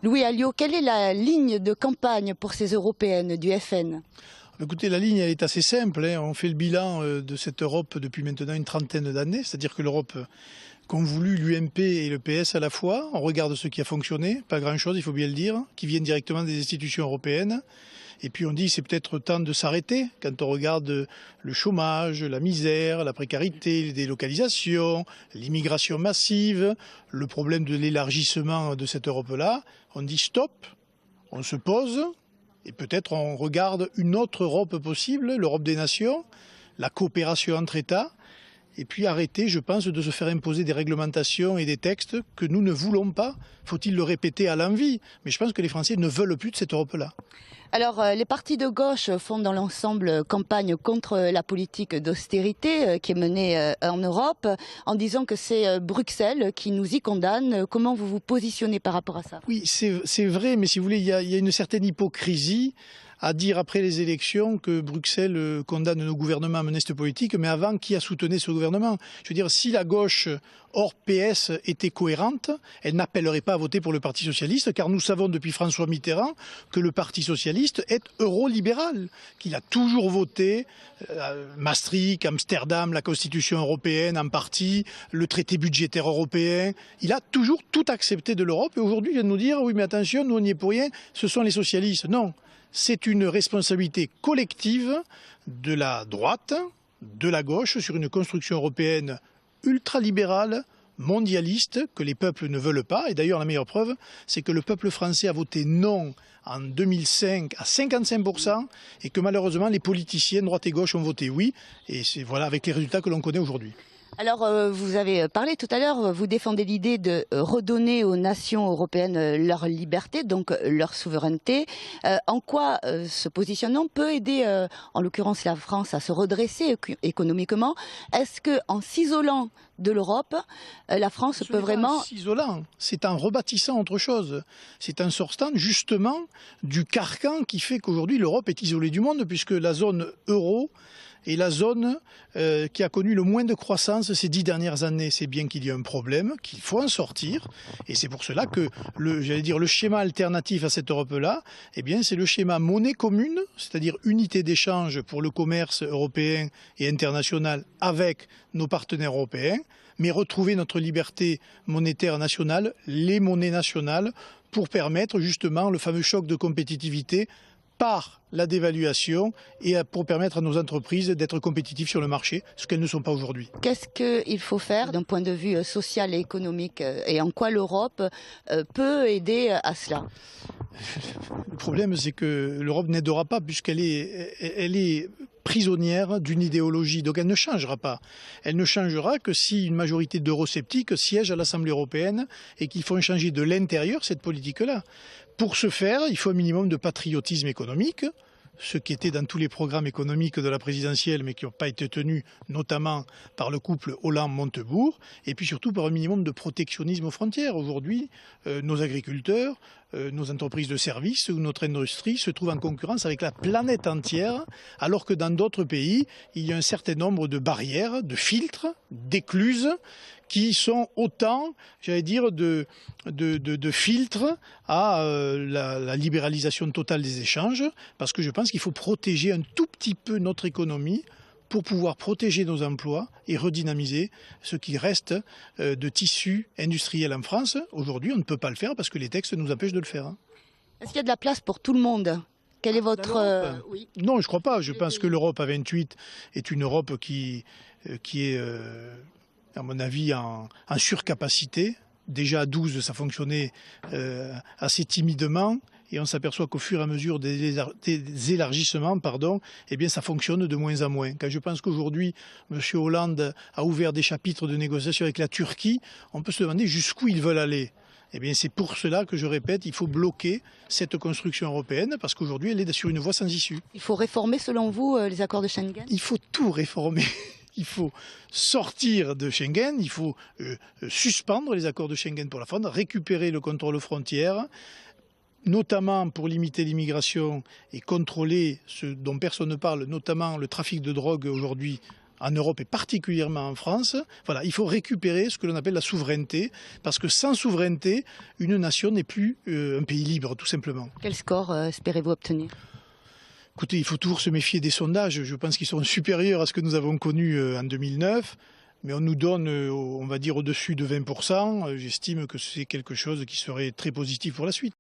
Louis Alliot, quelle est la ligne de campagne pour ces européennes du FN? Écoutez, la ligne elle est assez simple, hein. On fait le bilan de cette Europe depuis maintenant une trentaine d'années, c'est-à-dire que l'Europe qu'ont voulu l'UMP et le PS à la fois. On regarde ce qui a fonctionné, pas grand-chose, il faut bien le dire, qui viennent directement des institutions européennes. Et puis on dit c'est peut-être temps de s'arrêter quand on regarde le chômage, la misère, la précarité, les délocalisations, l'immigration massive, le problème de l'élargissement de cette Europe-là. On dit stop, on se pose et peut-être on regarde une autre Europe possible, l'Europe des nations, la coopération entre États. Et puis arrêter, je pense, de se faire imposer des réglementations et des textes que nous ne voulons pas. Faut-il le répéter à l'envi? Mais je pense que les Français ne veulent plus de cette Europe-là. Alors, les partis de gauche font dans l'ensemble campagne contre la politique d'austérité qui est menée en Europe, en disant que c'est Bruxelles qui nous y condamne. Comment vous vous positionnez par rapport à ça? Oui, c'est vrai, mais si vous voulez, il y a une certaine hypocrisie à dire après les élections que Bruxelles condamne nos gouvernements à mener cette politique, mais avant, qui a soutenu ce gouvernement? Je veux dire, si la gauche hors PS était cohérente, elle n'appellerait pas à voter pour le Parti socialiste, car nous savons depuis François Mitterrand que le Parti socialiste est eurolibéral, qu'il a toujours voté Maastricht, Amsterdam, la Constitution européenne en partie, le traité budgétaire européen. Il a toujours tout accepté de l'Europe et aujourd'hui il vient de nous dire oui mais attention, nous on n'y est pour rien, ce sont les socialistes. Non. C'est une responsabilité collective de la droite, de la gauche, sur une construction européenne ultralibérale, mondialiste, que les peuples ne veulent pas. Et d'ailleurs, la meilleure preuve, c'est que le peuple français a voté non en 2005 à 55% et que malheureusement, les politiciens, droite et gauche, ont voté oui. Et c'est voilà avec les résultats que l'on connaît aujourd'hui. Alors, vous avez parlé tout à l'heure, vous défendez l'idée de redonner aux nations européennes leur liberté, donc leur souveraineté. En quoi ce positionnement peut aider, en l'occurrence la France, à se redresser économiquement? Est-ce que en s'isolant de l'Europe, la France peut vraiment... En s'isolant, c'est en rebâtissant autre chose. C'est en sortant justement du carcan qui fait qu'aujourd'hui l'Europe est isolée du monde, puisque la zone euro est la zone qui a connu le moins de croissance ces 10 dernières années. C'est bien qu'il y a un problème, qu'il faut en sortir. Et c'est pour cela que le schéma alternatif à cette Europe-là, eh bien, c'est le schéma monnaie commune, c'est-à-dire unité d'échange pour le commerce européen et international avec nos partenaires européens, mais retrouver notre liberté monétaire nationale, les monnaies nationales, pour permettre justement le fameux choc de compétitivité par la dévaluation et pour permettre à nos entreprises d'être compétitives sur le marché, ce qu'elles ne sont pas aujourd'hui. Qu'est-ce qu'il faut faire d'un point de vue social et économique et en quoi l'Europe peut aider à cela? Le problème, c'est que l'Europe n'aidera pas puisqu'elle est prisonnière d'une idéologie, donc elle ne changera pas. Elle ne changera que si une majorité d'eurosceptiques siège à l'Assemblée européenne et qu'ils font changer de l'intérieur cette politique-là. Pour ce faire, il faut un minimum de patriotisme économique, ce qui était dans tous les programmes économiques de la présidentielle, mais qui n'ont pas été tenus, notamment par le couple Hollande-Montebourg, et puis surtout par un minimum de protectionnisme aux frontières. Aujourd'hui, nos agriculteurs, nos entreprises de services ou notre industrie se trouvent en concurrence avec la planète entière, alors que dans d'autres pays, il y a un certain nombre de barrières, de filtres, d'écluses, qui sont autant, j'allais dire, de filtres à la libéralisation totale des échanges, parce que je pense qu'il faut protéger un tout petit peu notre économie pour pouvoir protéger nos emplois et redynamiser ce qui reste de tissu industriel en France. Aujourd'hui, on ne peut pas le faire parce que les textes nous empêchent de le faire. Est-ce qu'il y a de la place pour tout le monde? Quel est votre... Oui. Non, je ne crois pas. Je pense que l'Europe à 28 est une Europe qui est, à mon avis, en surcapacité. Déjà à 12, ça fonctionnait assez timidement. Et on s'aperçoit qu'au fur et à mesure des élargissements, eh bien, ça fonctionne de moins en moins. Quand je pense qu'aujourd'hui, M. Hollande a ouvert des chapitres de négociation avec la Turquie, on peut se demander jusqu'où ils veulent aller. Eh bien, c'est pour cela que je répète, il faut bloquer cette construction européenne, parce qu'aujourd'hui, elle est sur une voie sans issue. Il faut réformer, selon vous, les accords de Schengen? Il faut tout réformer. Il faut sortir de Schengen, il faut suspendre les accords de Schengen pour la France, récupérer le contrôle aux frontières, notamment pour limiter l'immigration et contrôler ce dont personne ne parle, notamment le trafic de drogue aujourd'hui en Europe et particulièrement en France. Voilà, il faut récupérer ce que l'on appelle la souveraineté, parce que sans souveraineté, une nation n'est plus un pays libre, tout simplement. Quel score espérez-vous obtenir? Écoutez, il faut toujours se méfier des sondages. Je pense qu'ils seront supérieurs à ce que nous avons connu en 2009. Mais on nous donne, on va dire, au-dessus de 20%. J'estime que c'est quelque chose qui serait très positif pour la suite.